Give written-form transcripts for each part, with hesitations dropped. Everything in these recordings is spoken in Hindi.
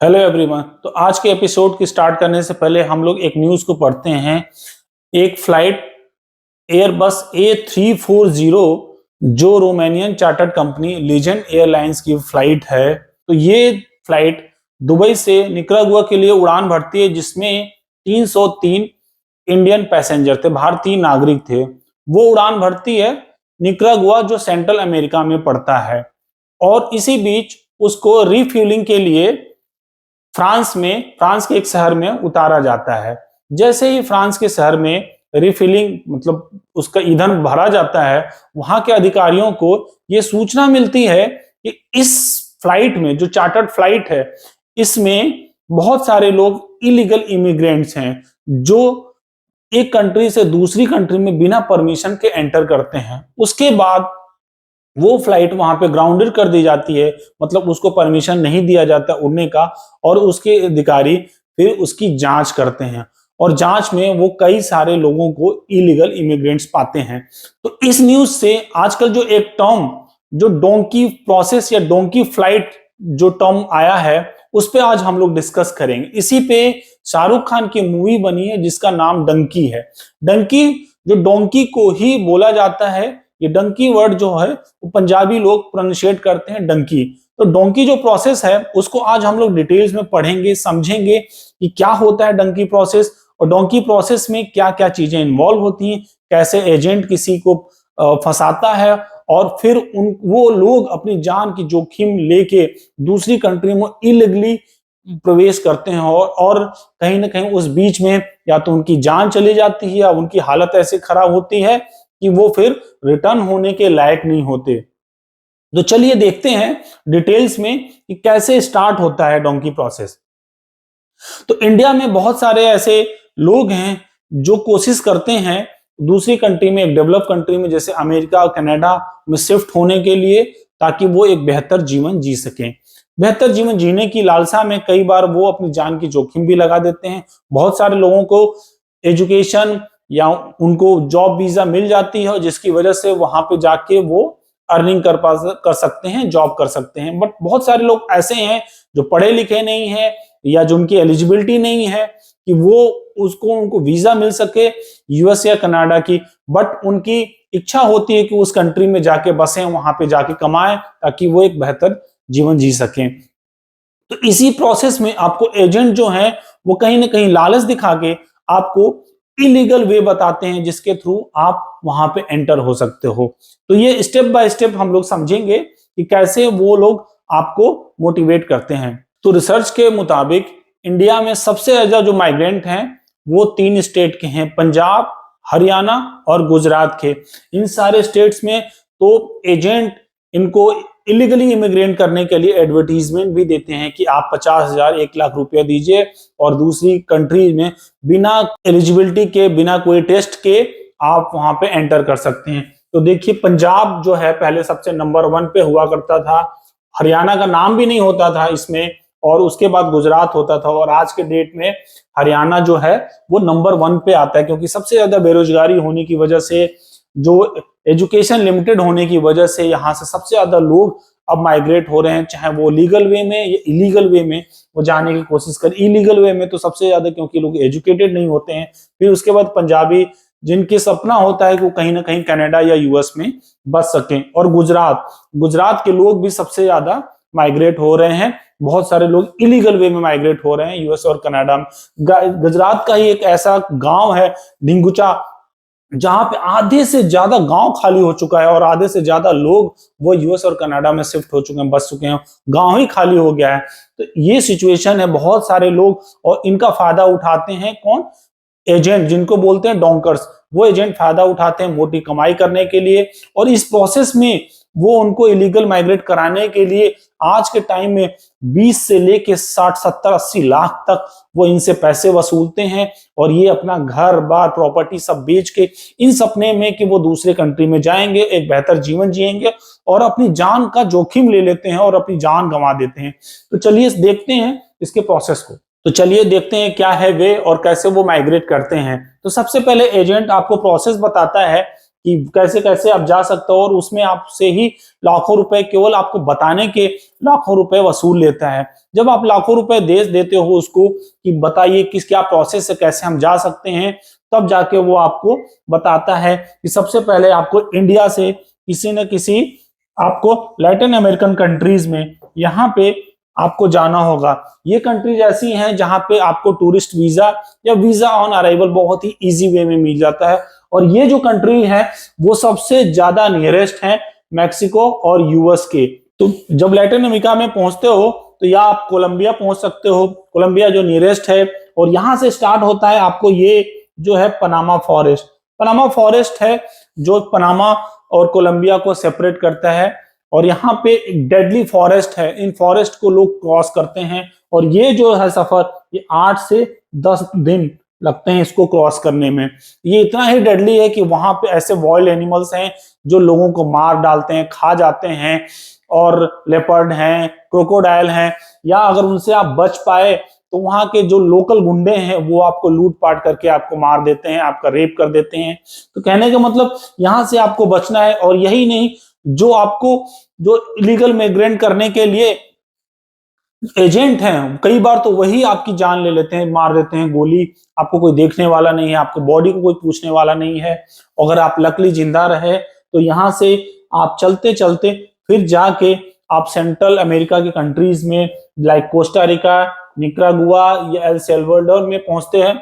Hello everyone. तो आज के एपिसोड की स्टार्ट करने से पहले हम लोग एक न्यूज़ को पढ़ते हैं। एक फ्लाइट एयरबस A340 जो Romanian chartered company legend airlines की फ्लाइट है, तो ये फ्लाइट दुबई से निकरागुआ के लिए उड़ान भरती है, जिसमें 303 इंडियन पैसेंजर थे, भारतीय नागरिक थे। वो उड़ान भरती है निकरागुआ, जो सेंट्रल अमेरिका में पड़ता है, और इसी बीच उसको रिफ्यूलिंग के लिए फ्रांस के एक शहर में उतारा जाता है। जैसे ही फ्रांस के शहर में रिफिलिंग मतलब उसका ईंधन भरा जाता है, वहां के अधिकारियों को ये सूचना मिलती है कि इस फ्लाइट में, जो चार्टर्ड फ्लाइट है, इसमें बहुत सारे लोग इलीगल इमिग्रेंट्स हैं, जो एक कंट्री से दूसरी कंट्री में बिना परमिशन के एंटर करते हैं। उसके बाद वो फ्लाइट वहां पे ग्राउंडेड कर दी जाती है, मतलब उसको परमिशन नहीं दिया जाता उड़ने का, और उसके अधिकारी फिर उसकी जांच करते हैं, और जांच में वो कई सारे लोगों को इलीगल इमिग्रेंट्स पाते हैं। तो इस न्यूज से आजकल जो एक टर्म, जो डोंकी प्रोसेस या डोंकी फ्लाइट जो टर्म आया है, उस पे आज हम लोग डिस्कस करेंगे। इसी पे शाहरुख खान की मूवी बनी है जिसका नाम डंकी है। डंकी, जो डोंकी को ही बोला जाता है, ये डंकी वर्ड जो है वो पंजाबी लोग प्रोनाउंशिएट करते हैं डंकी। तो डोंकी जो प्रोसेस है उसको आज हम लोग डिटेल्स में पढ़ेंगे, समझेंगे कि क्या होता है डंकी प्रोसेस, और डोंकी प्रोसेस में क्या क्या चीजें इन्वॉल्व होती हैं, कैसे एजेंट किसी को फंसाता है, और फिर वो लोग अपनी जान की जोखिम लेके दूसरी कंट्री में इलीगली प्रवेश करते हैं, और कहीं ना कहीं उस बीच में या तो उनकी जान चली जाती है या उनकी हालत ऐसे खराब होती है कि वो फिर रिटर्न होने के लायक नहीं होते। तो चलिए देखते हैं डिटेल्स में कि कैसे स्टार्ट होता है डोंकी प्रोसेस। तो इंडिया में बहुत सारे ऐसे लोग हैं जो कोशिश करते हैं दूसरी कंट्री में, एक डेवलप कंट्री में जैसे अमेरिका और कनाडा में शिफ्ट होने के लिए, ताकि वो एक बेहतर जीवन जी सकें। बेहतर जीवन जीने की लालसा में कई बार वो अपनी जान की जोखिम भी लगा देते हैं। बहुत सारे लोगों को एजुकेशन या उनको जॉब वीजा मिल जाती है, और जिसकी वजह से वहां पे जाके वो अर्निंग कर सकते हैं, जॉब कर सकते हैं। बट बहुत सारे लोग ऐसे हैं जो पढ़े लिखे नहीं है, या जो उनकी एलिजिबिलिटी नहीं है कि वो उनको वीजा मिल सके यूएस या कनाडा की, बट उनकी इच्छा होती है कि उस कंट्री में जाके बसें, वहां पे जाके कमाएं, ताकि वो एक बेहतर जीवन जी सकें। तो इसी प्रोसेस में आपको एजेंट जो है वो कहीं ना कहीं लालच दिखा के आपको इलीगल वे बताते हैं, जिसके थ्रू आप वहां पे एंटर हो सकते हो। तो ये स्टेप बाय स्टेप हम लोग समझेंगे कि कैसे वो लोग आपको मोटिवेट करते हैं। तो रिसर्च के मुताबिक इंडिया में सबसे ज्यादा जो माइग्रेंट हैं वो 3 स्टेट के हैं, पंजाब, हरियाणा और गुजरात के। इन सारे स्टेट्स में तो एजेंट इनको इलीगली इमिग्रेट करने के लिए एडवर्टीजमेंट भी देते हैं कि आप 50,000 1 लाख रुपया दीजिए, और दूसरी कंट्री में बिना एलिजिबिलिटी के, बिना कोई टेस्ट के आप वहां पे एंटर कर सकते हैं। तो देखिए, पंजाब जो है पहले सबसे नंबर 1 पे हुआ करता था, हरियाणा का नाम भी नहीं होता था इसमें, और उसके बाद गुजरात होता था, और आज के डेट में हरियाणा जो है वो नंबर 1 पे आता है, क्योंकि सबसे ज्यादा बेरोजगारी होने की वजह से, जो एजुकेशन लिमिटेड होने की वजह से, यहाँ से सबसे ज्यादा लोग अब माइग्रेट हो रहे हैं, चाहे वो लीगल वे में या इलीगल वे में वो जाने की कोशिश कर। इलीगल वे में तो सबसे ज्यादा, क्योंकि लोग एजुकेटेड नहीं होते हैं। फिर उसके बाद पंजाबी, जिनके सपना होता है कि वो कहीं ना कहीं कनाडा या यूएस में बच सकें। और गुजरात के लोग भी सबसे ज्यादा माइग्रेट हो रहे हैं। बहुत सारे लोग इलीगल वे में माइग्रेट हो रहे हैं यूएस और कनाडा में। गुजरात का ही एक ऐसा गांव है ढिंगुचा, जहां पे आधे से ज्यादा गांव खाली हो चुका है, और आधे से ज्यादा लोग वो यूएस और कनाडा में शिफ्ट हो चुके हैं, बस चुके हैं, गांव ही खाली हो गया है। तो ये सिचुएशन है, बहुत सारे लोग, और इनका फायदा उठाते हैं कौन? एजेंट, जिनको बोलते हैं डोंकर्स। वो एजेंट फायदा उठाते हैं मोटी कमाई करने के लिए, और इस प्रोसेस में वो उनको इलीगल माइग्रेट कराने के लिए आज के टाइम में 20 से लेके 60 70 80 लाख तक वो इनसे पैसे वसूलते हैं, और ये अपना घर बार प्रॉपर्टी सब बेच के इन सपने में कि वो दूसरे कंट्री में जाएंगे, एक बेहतर जीवन जिएंगे, और अपनी जान का जोखिम ले लेते हैं और अपनी जान गंवा देते हैं। तो चलिए देखते हैं इसके प्रोसेस को। तो चलिए देखते हैं क्या है वे और कैसे वो माइग्रेट करते हैं। तो सबसे पहले एजेंट आपको प्रोसेस बताता है कि कैसे कैसे आप जा सकते हो, और उसमें आपसे ही लाखों रुपए, केवल आपको बताने के लाखों रुपए वसूल लेता है। जब आप लाखों रुपए दे देते हो उसको कि बताइए किस क्या प्रोसेस है, कैसे हम जा सकते हैं, तब जाके वो आपको बताता है कि सबसे पहले आपको इंडिया से किसी न किसी आपको लैटिन अमेरिकन कंट्रीज में यहाँ पे आपको जाना होगा। ये कंट्रीज ऐसी हैं जहां पे आपको टूरिस्ट वीजा या वीजा ऑन अराइवल बहुत ही इजी वे में मिल जाता है। और ये जो कंट्री है वो सबसे ज्यादा नियरेस्ट है मैक्सिको और यूएस के। तो जब लैटिन अमेरिका में पहुंचते हो तो या आप कोलंबिया पहुंच सकते हो, कोलंबिया जो नियरेस्ट है, और यहां से स्टार्ट होता है आपको ये जो है पनामा फॉरेस्ट। पनामा फॉरेस्ट है जो पनामा और कोलंबिया को सेपरेट करता है, और यहाँ पे एक डेडली फॉरेस्ट है। इन फॉरेस्ट को लोग क्रॉस करते हैं, और ये जो है सफर, ये 8 से 10 दिन लगते हैं इसको क्रॉस करने में। ये इतना ही डेडली है कि वहां पे ऐसे वाइल्ड एनिमल्स हैं जो लोगों को मार डालते हैं, खा जाते हैं, और लेपर्ड हैं, क्रोकोडाइल हैं, या अगर उनसे आप बच पाए तो वहां के जो लोकल गुंडे हैं वो आपको लूट पाट करके आपको मार देते हैं, आपका रेप कर देते हैं। तो कहने का मतलब यहां से आपको बचना है। और यही नहीं, जो आपको जो इलीगल माइग्रेंट करने के लिए एजेंट हैं, कई बार तो वही आपकी जान ले लेते हैं, मार देते हैं गोली। आपको कोई देखने वाला नहीं है, आपको बॉडी को कोई पूछने वाला नहीं है। अगर आप लकली जिंदा रहे तो यहाँ से आप चलते चलते फिर जाके आप सेंट्रल अमेरिका की कंट्रीज में लाइक कोस्टा रिका, निकरागुआ या एल सल्वाडोर में पहुंचते हैं।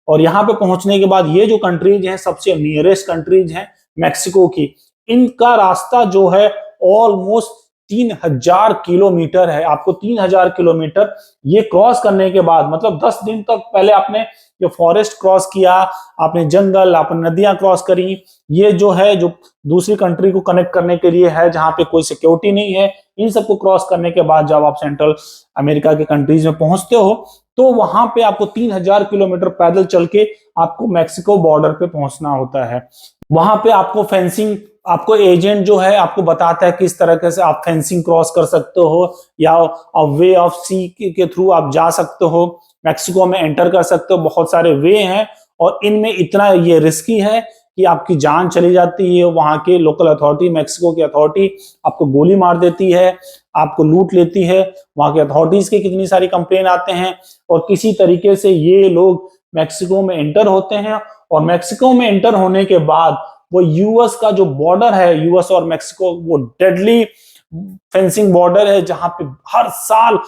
और यहाँ पे पहुंचने के बाद ये जो कंट्रीज हैं सबसे नियरेस्ट कंट्रीज हैं मैक्सिको की। इनका रास्ता जो है ऑलमोस्ट 3000 किलोमीटर है। आपको 3000 किलोमीटर ये क्रॉस करने के बाद, मतलब 10 दिन तक पहले आपने जो फॉरेस्ट क्रॉस किया, आपने जंगल, आपने नदियां क्रॉस करी, ये जो है जो दूसरी कंट्री को कनेक्ट करने के लिए है जहां पे कोई सिक्योरिटी नहीं है, इन सबको क्रॉस करने के बाद जब आप सेंट्रल अमेरिका के कंट्रीज में पहुंचते हो तो वहां पे आपको 3000 किलोमीटर पैदल चल के आपको मैक्सिको बॉर्डर पे पहुंचना होता है। वहां पे आपको फेंसिंग, आपको एजेंट जो है आपको बताता है किस तरह से आप फेंसिंग क्रॉस कर सकते हो, या वे ऑफ सी के थ्रू आप जा सकते हो, मैक्सिको में एंटर कर सकते हो। बहुत सारे वे हैं, और इनमें इतना ये रिस्की है कि आपकी जान चली जाती है। वहां के लोकल अथॉरिटी, मैक्सिको की अथॉरिटी आपको गोली मार देती है, आपको लूट लेती है। वहां के अथॉरिटीज के कितनी सारी कंप्लेन आते हैं, और किसी तरीके से ये लोग मैक्सिको में एंटर होते हैं। और मैक्सिको में एंटर होने के बाद वो यूएस का जो बॉर्डर है, यूएस और मैक्सिको, वो डेडली फेंसिंग बॉर्डर है जहां पे हर साल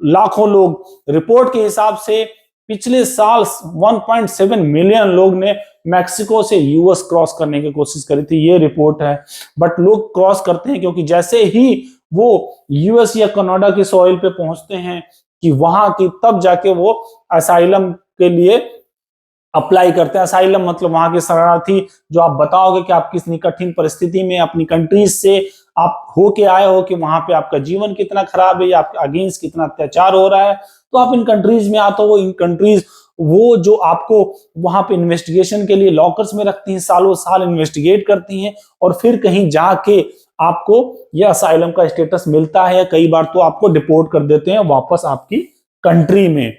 लाखों लोग, रिपोर्ट के हिसाब से पिछले साल 1.7 मिलियन लोग ने मैक्सिको से यूएस क्रॉस करने की कोशिश करी थी, ये रिपोर्ट है। बट लोग क्रॉस करते हैं क्योंकि जैसे ही वो यूएस या कनाडा की सॉइल पे पहुंचते हैं कि वहां की, तब जाके वो असाइलम के लिए अप्लाई करते हैं। असाइलम मतलब वहां के शरणार्थी, जो आप बताओगे कि आप कितनी कठिन परिस्थिति में अपनी कंट्रीज से आप होके आए हो, कि वहां पे आपका जीवन कितना खराब है या आपके अगेंस्ट कितना अत्याचार हो रहा है, तो आप इन कंट्रीज में आते हो। इन कंट्रीज वो जो आपको वहां पे इन्वेस्टिगेशन के लिए लॉकर्स में रखती हैं, सालों साल इन्वेस्टिगेट करती हैं, और फिर कहीं जाके आपको यह असाइलम का स्टेटस मिलता है, या कई बार तो आपको डिपोर्ट कर देते हैं वापस आपकी कंट्री में।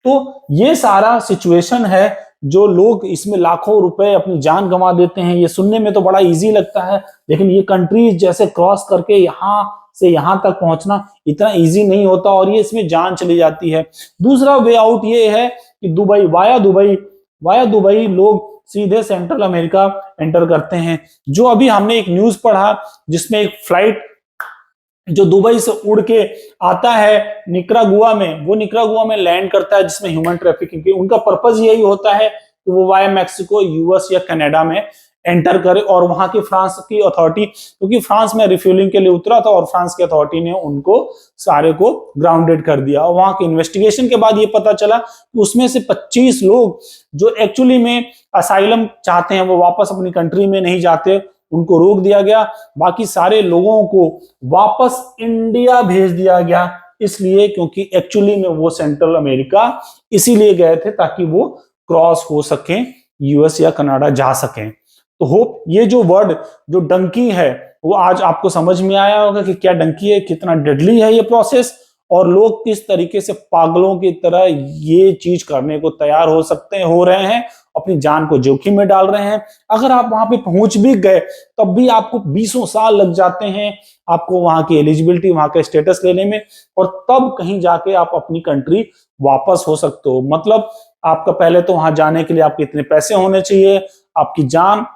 तो ये सारा सिचुएशन है, जो लोग इसमें लाखों रुपए अपनी जान गंवा देते हैं। ये सुनने में तो बड़ा इजी लगता है, लेकिन ये कंट्रीज जैसे क्रॉस करके यहाँ से यहाँ तक पहुंचना इतना इजी नहीं होता, और ये इसमें जान चली जाती है। दूसरा वे आउट ये है कि दुबई, वाया दुबई लोग सीधे सेंट्रल अमेरिका एंटर करते हैं। जो अभी हमने एक न्यूज पढ़ा जिसमें एक फ्लाइट जो दुबई से उड़ के आता है निकरागुआ में, वो निकरागुआ में लैंड करता है, जिसमें ह्यूमन ट्रैफिकिंग की, उनका पर्पस यही होता है कि वो वाया मैक्सिको, यूएस या कनाडा में एंटर करे। और वहां की फ्रांस की अथॉरिटी, क्योंकि फ्रांस में रिफ्यूलिंग के लिए उतरा था, और फ्रांस की अथॉरिटी ने उनको सारे को ग्राउंडेड कर दिया। और वहां के इन्वेस्टिगेशन के बाद ये पता चला कि उसमें से 25 लोग जो एक्चुअली में असाइलम चाहते हैं, वो वापस अपनी कंट्री में नहीं जाते, उनको रोक दिया गया। बाकी सारे लोगों को वापस इंडिया भेज दिया गया, इसलिए क्योंकि एक्चुअली में वो सेंट्रल अमेरिका इसीलिए गए थे ताकि वो क्रॉस हो सकें, यूएस या कनाडा जा सकें। तो होप ये जो वर्ड, जो डंकी है, वो आज आपको समझ में आया होगा कि क्या डंकी है, कितना डेडली है ये प्रोसेस, और लोग किस तरीके से पागलों की तरह ये चीज करने को तैयार हो रहे हैं, अपनी जान को जोखिम में डाल रहे हैं। अगर आप वहां पे पहुंच भी गए तब भी आपको 20 साल लग जाते हैं आपको वहां की एलिजिबिलिटी, वहां का स्टेटस लेने में, और तब कहीं जाके आप अपनी कंट्री वापस हो सकते हो। मतलब आपका पहले तो वहां जाने के लिए आपके इतने पैसे होने चाहिए, आपकी जान,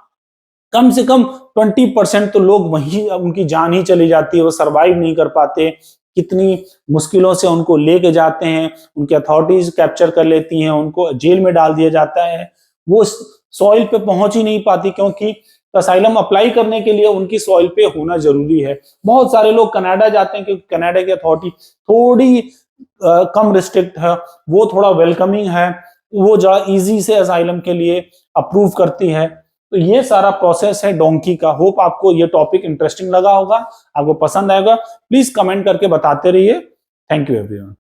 कम से कम 20% तो लोग वहीं उनकी जान ही चली जाती है, वो सरवाइव नहीं कर पाते। कितनी मुश्किलों से उनको लेके जाते हैं, उनकी अथॉरिटीज कैप्चर कर लेती हैं, उनको जेल में डाल दिया जाता है। वो सॉइल पे पहुंच ही नहीं पाती, क्योंकि असाइलम अप्लाई करने के लिए उनकी सॉइल पे होना जरूरी है। बहुत सारे लोग कनाडा जाते हैं क्योंकि कनाडा की अथॉरिटी थोड़ी कम रिस्ट्रिक्ट है, वो थोड़ा वेलकमिंग है, वो ज्यादा इजी से असाइलम के लिए अप्रूव करती है। तो ये सारा प्रोसेस है डोंकी का। होप आपको ये टॉपिक इंटरेस्टिंग लगा होगा, आपको पसंद आएगा। प्लीज कमेंट करके बताते रहिए। Thank you everyone.